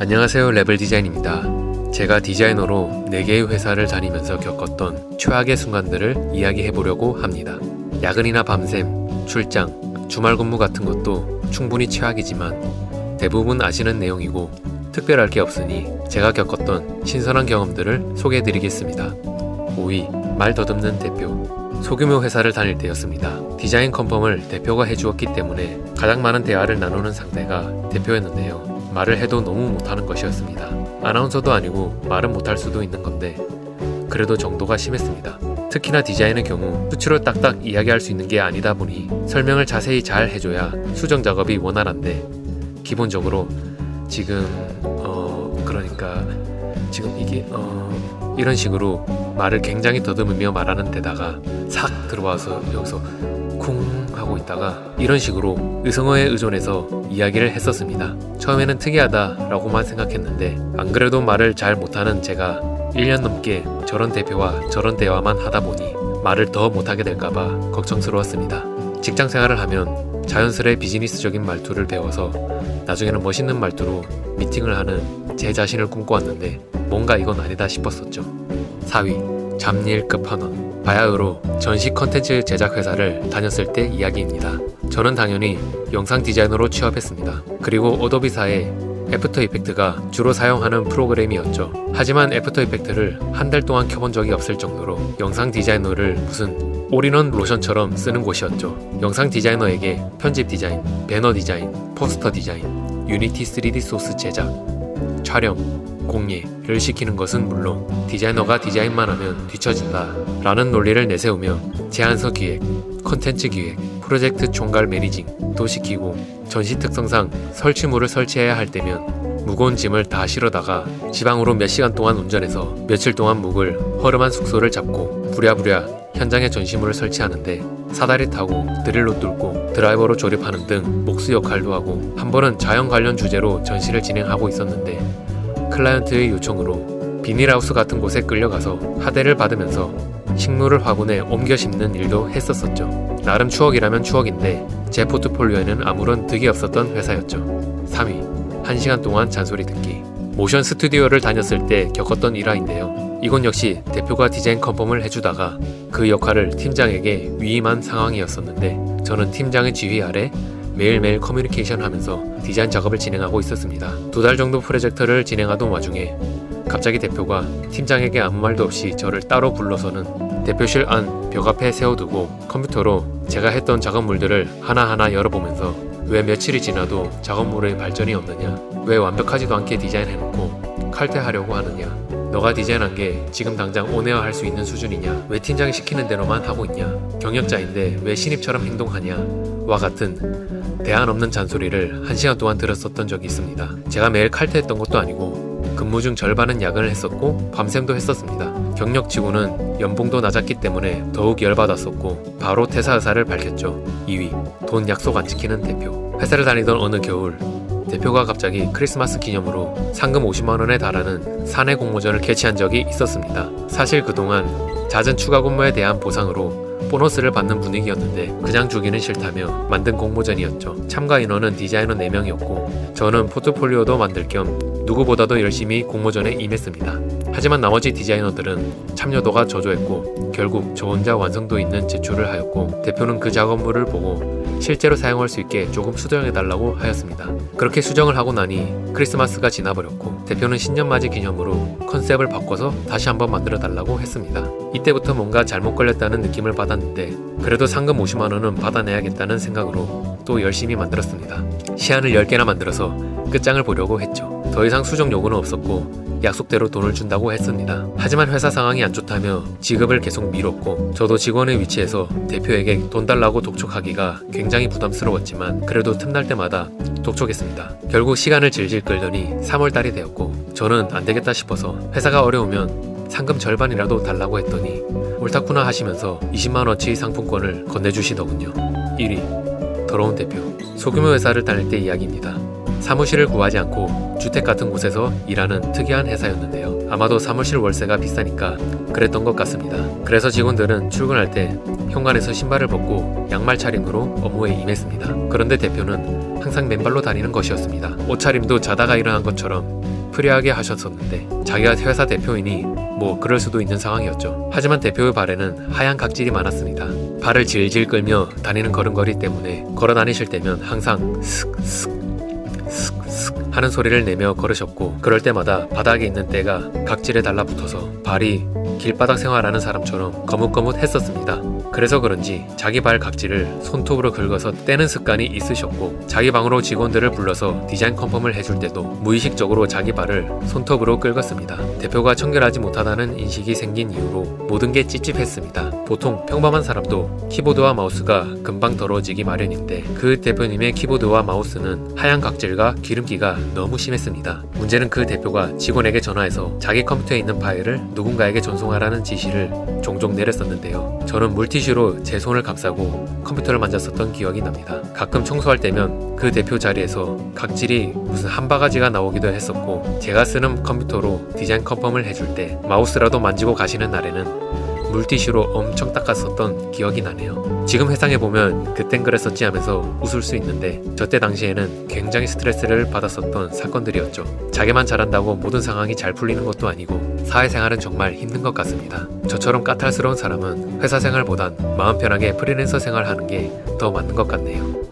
안녕하세요, 레벨디자인입니다. 제가 디자이너로 4개의 회사를 다니면서 겪었던 최악의 순간들을 이야기해보려고 합니다. 야근이나 밤샘, 출장, 주말 근무 같은 것도 충분히 최악이지만 대부분 아시는 내용이고 특별할 게 없으니 제가 겪었던 신선한 경험들을 소개해드리겠습니다. 5위, 말 더듬는 대표. 소규모 회사를 다닐 때였습니다. 디자인 컨펌을 대표가 해주었기 때문에 가장 많은 대화를 나누는 상대가 대표였는데요. 말을 해도 너무 못하는 것이었습니다. 아나운서도 아니고 말은 못할 수도 있는 건데 그래도 정도가 심했습니다. 특히나 디자인의 경우 수치로 딱딱 이야기할 수 있는 게 아니다 보니 설명을 자세히 잘 해줘야 수정 작업이 원활한데 기본적으로 지금 이게 이런 식으로 말을 굉장히 더듬으며 말하는 데다가 싹 들어와서 여기서 쿵 하고 있다가 이런 식으로 의성어에 의존해서 이야기를 했었습니다. 처음에는 특이하다라고만 생각했는데 안 그래도 말을 잘 못하는 제가 1년 넘게 저런 대표와 저런 대화만 하다 보니 말을 더 못하게 될까봐 걱정스러웠습니다. 직장 생활을 하면 자연스레 비즈니스적인 말투를 배워서 나중에는 멋있는 말투로 미팅을 하는 제 자신을 꿈꿔왔는데 뭔가 이건 아니다 싶었었죠. 4위, 잡일 끝판원. 바야흐로 전시 컨텐츠 제작 회사를 다녔을 때 이야기입니다. 저는 당연히 영상 디자이너로 취업했습니다. 그리고 어도비사의 애프터 이펙트가 주로 사용하는 프로그램이었죠. 하지만 애프터 이펙트를 한 달 동안 켜본 적이 없을 정도로 영상 디자이너를 무슨 올인원 로션처럼 쓰는 곳이었죠. 영상 디자이너에게 편집 디자인, 배너 디자인, 포스터 디자인, 유니티 3D 소스 제작, 촬영, 공예를 시키는 것은 물론 디자이너가 디자인만 하면 뒤처진다 라는 논리를 내세우며 제안서 기획, 컨텐츠 기획, 프로젝트 총괄 매니징도 시키고 전시 특성상 설치물을 설치해야 할 때면 무거운 짐을 다 실어다가 지방으로 몇 시간 동안 운전해서 며칠 동안 묵을 허름한 숙소를 잡고 부랴부랴 현장에 전시물을 설치하는데 사다리 타고 드릴로 뚫고 드라이버로 조립하는 등 목수 역할도 하고 한 번은 자연 관련 주제로 전시를 진행하고 있었는데 클라이언트의 요청으로 비닐하우스 같은 곳에 끌려가서 하대를 받으면서 식물을 화분에 옮겨 심는 일도 했었었죠. 나름 추억이라면 추억인데 제 포트폴리오에는 아무런 득이 없었던 회사였죠. 3위, 1시간 동안 잔소리 듣기. 모션 스튜디오를 다녔을 때 겪었던 일화인데요. 이건 역시 대표가 디자인 컨펌을 해주다가 그 역할을 팀장에게 위임한 상황이었었는데 저는 팀장의 지휘 아래 매일매일 커뮤니케이션 하면서 디자인 작업을 진행하고 있었습니다. 2달 정도 프로젝트를 진행하던 와중에 갑자기 대표가 팀장에게 아무 말도 없이 저를 따로 불러서는 대표실 안 벽 앞에 세워두고 컴퓨터로 제가 했던 작업물들을 하나하나 열어보면서 왜 며칠이 지나도 작업물의 발전이 없느냐, 왜 완벽하지도 않게 디자인해놓고 칼퇴하려고 하느냐, 너가 디자인한 게 지금 당장 온에어 할 수 있는 수준이냐, 왜 팀장이 시키는 대로만 하고 있냐, 경력자인데 왜 신입처럼 행동하냐 와 같은 대안 없는 잔소리를 1시간 동안 들었었던 적이 있습니다. 제가 매일 칼퇴했던 것도 아니고 근무 중 절반은 야근을 했었고 밤샘도 했었습니다. 경력치고는 연봉도 낮았기 때문에 더욱 열받았었고 바로 퇴사 의사를 밝혔죠. 2위, 돈 약속 안 지키는 대표. 회사를 다니던 어느 겨울 대표가 갑자기 크리스마스 기념으로 상금 50만원에 달하는 사내 공모전을 개최한 적이 있었습니다. 사실 그동안 잦은 추가 근무에 대한 보상으로 보너스를 받는 분위기였는데 그냥 주기는 싫다며 만든 공모전이었죠. 참가 인원은 디자이너 4명이었고 저는 포트폴리오도 만들 겸 누구보다도 열심히 공모전에 임했습니다. 하지만 나머지 디자이너들은 참여도가 저조했고 결국 저 혼자 완성도 있는 제출을 하였고 대표는 그 작업물을 보고 실제로 사용할 수 있게 조금 수정해달라고 하였습니다. 그렇게 수정을 하고 나니 크리스마스가 지나버렸고 대표는 신년맞이 기념으로 컨셉을 바꿔서 다시 한번 만들어달라고 했습니다. 이때부터 뭔가 잘못 걸렸다는 느낌을 받았는데 그래도 상금 50만원은 받아내야겠다는 생각으로 또 열심히 만들었습니다. 시안을 10개나 만들어서 끝장을 보려고 했죠. 더 이상 수정 요구는 없었고 약속대로 돈을 준다고 했습니다. 하지만 회사 상황이 안 좋다며 지급을 계속 미뤘고 저도 직원의 위치에서 대표에게 돈 달라고 독촉하기가 굉장히 부담스러웠지만 그래도 틈날 때마다 독촉했습니다. 결국 시간을 질질 끌더니 3월달이 되었고 저는 안 되겠다 싶어서 회사가 어려우면 상금 절반이라도 달라고 했더니 옳다구나 하시면서 20만원치 상품권을 건네주시더군요. 1위, 더러운 대표. 소규모 회사를 다닐 때 이야기입니다. 사무실을 구하지 않고 주택 같은 곳에서 일하는 특이한 회사였는데요. 아마도 사무실 월세가 비싸니까 그랬던 것 같습니다. 그래서 직원들은 출근할 때 현관에서 신발을 벗고 양말 차림으로 업무에 임했습니다. 그런데 대표는 항상 맨발로 다니는 것이었습니다. 옷차림도 자다가 일어난 것처럼 프리하게 하셨었는데 자기가 회사 대표이니 뭐 그럴 수도 있는 상황이었죠. 하지만 대표의 발에는 하얀 각질이 많았습니다. 발을 질질 끌며 다니는 걸음걸이 때문에 걸어 다니실 때면 항상 슥슥 하는 소리를 내며 걸으셨고, 그럴 때마다 바닥에 있는 때가 각질에 달라붙어서 발이 길바닥 생활하는 사람처럼 거뭇거뭇했었습니다. 그래서 그런지 자기 발 각질을 손톱으로 긁어서 떼는 습관이 있으셨고, 자기 방으로 직원들을 불러서 디자인 컨펌을 해줄 때도 무의식적으로 자기 발을 손톱으로 긁었습니다. 대표가 청결하지 못하다는 인식이 생긴 이후로 모든 게 찝찝했습니다. 보통 평범한 사람도 키보드와 마우스가 금방 더러워지기 마련인데 그 대표님의 키보드와 마우스는 하얀 각질과 기름기가 너무 심했습니다. 문제는 그 대표가 직원에게 전화해서 자기 컴퓨터에 있는 파일을 누군가에게 전송하라는 지시를 종종 내렸었는데요. 저는 물티슈로 제 손을 감싸고 컴퓨터를 만졌었던 기억이 납니다. 가끔 청소할 때면 그 대표 자리에서 각질이 무슨 한 바가지가 나오기도 했었고, 제가 쓰는 컴퓨터로 디자인 컨펌을 해줄 때 마우스라도 만지고 가시는 날에는 물티슈로 엄청 닦았었던 기억이 나네요. 지금 회상해보면 그땐 그랬었지 하면서 웃을 수 있는데, 저때 당시에는 굉장히 스트레스를 받았었던 사건들이었죠. 자기만 잘한다고 모든 상황이 잘 풀리는 것도 아니고 사회생활은 정말 힘든 것 같습니다. 저처럼 까탈스러운 사람은 회사 생활보단 마음 편하게 프리랜서 생활하는 게 더 맞는 것 같네요.